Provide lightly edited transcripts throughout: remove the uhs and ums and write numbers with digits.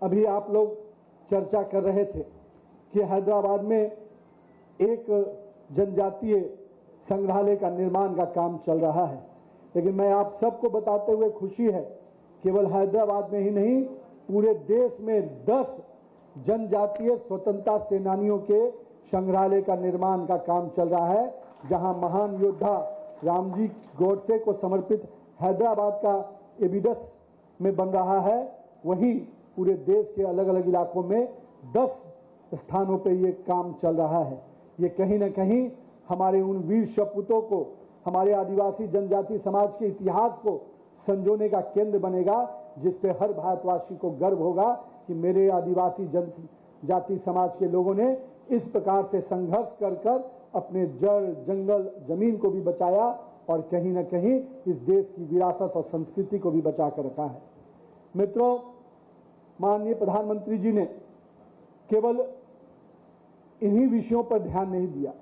अभी आप लोग चर्चा कर रहे थे कि हैदराबाद में एक जनजातीय संग्रहालय का निर्माण का काम चल रहा है, लेकिन मैं आप सबको बताते हुए खुशी है केवल हैदराबाद में ही नहीं पूरे देश में 10 जनजातीय स्वतंत्रता सेनानियों के संग्रहालय का निर्माण का काम चल रहा है, जहां महान योद्धा रामजी गोडसे को समर्पित हैदराबाद का एबिडस में बन रहा है, वहीं पूरे देश के अलग अलग इलाकों में 10 स्थानों पे ये काम चल रहा है। ये कहीं न कहीं हमारे उन वीर सपूतों को, हमारे आदिवासी जनजाति समाज के इतिहास को संजोने का केंद्र बनेगा, जिस पे हर भारतवासी को गर्व होगा कि मेरे आदिवासी जनजाति समाज के लोगों ने इस प्रकार से संघर्ष कर कर अपने जड़, जंगल, जमीन को भी बचाया और कहीं न कहीं इस देश की विरासत और संस्कृति को भी बचा कर रखा है। मित्रों, माननीय प्रधानमंत्री जी ने केवल इन्हीं विषयों पर ध्यान नहीं दिया,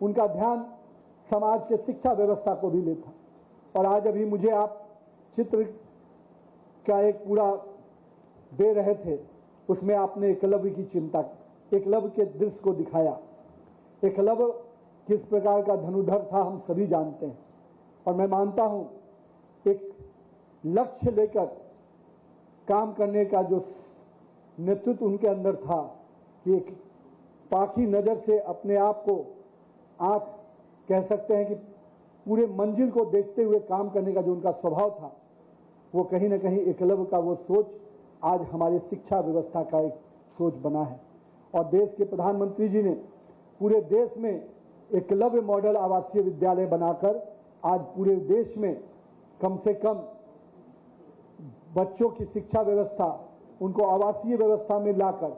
उनका ध्यान समाज के शिक्षा व्यवस्था को भी लेता। और आज अभी मुझे आप चित्र का एक पूरा दे रहे थे, उसमें आपने एकलव्य की चिंता, एकलव्य के दृश्य को दिखाया। एकलव्य किस प्रकार का धनुर्धर था हम सभी जानते हैं, और मैं मानता हूं एक लक्ष्य लेकर काम करने का जो नेतृत्व उनके अंदर था कि एक पाखी नजर से अपने आप को, आप कह सकते हैं कि पूरे मंजिल को देखते हुए काम करने का जो उनका स्वभाव था, वो कहीं न कहीं एकलव्य का वो सोच आज हमारी शिक्षा व्यवस्था का एक सोच बना है। और देश के प्रधानमंत्री जी ने पूरे देश में एकलव्य मॉडल आवासीय विद्यालय बनाकर आज पूरे देश में कम से कम बच्चों की शिक्षा व्यवस्था, उनको आवासीय व्यवस्था में लाकर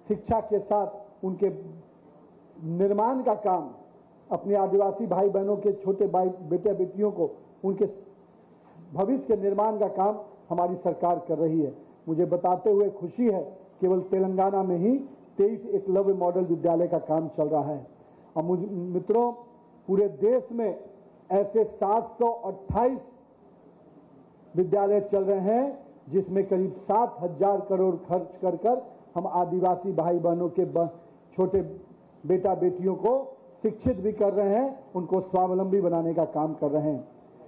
शिक्षा के साथ उनके निर्माण का काम, अपने आदिवासी भाई बहनों के छोटे भाई बेटे बेटियों को उनके भविष्य के निर्माण का काम हमारी सरकार कर रही है। मुझे बताते हुए खुशी है केवल तेलंगाना में ही 23 एकलव्य मॉडल विद्यालय का काम चल रहा है। और मित्रों, पूरे देश में ऐसे 728 विद्यालय चल रहे हैं, जिसमें करीब 7,000 करोड़ खर्च कर कर हम आदिवासी भाई बहनों के छोटे बेटा बेटियों को शिक्षित भी कर रहे हैं, उनको स्वावलंबी बनाने का काम कर रहे हैं।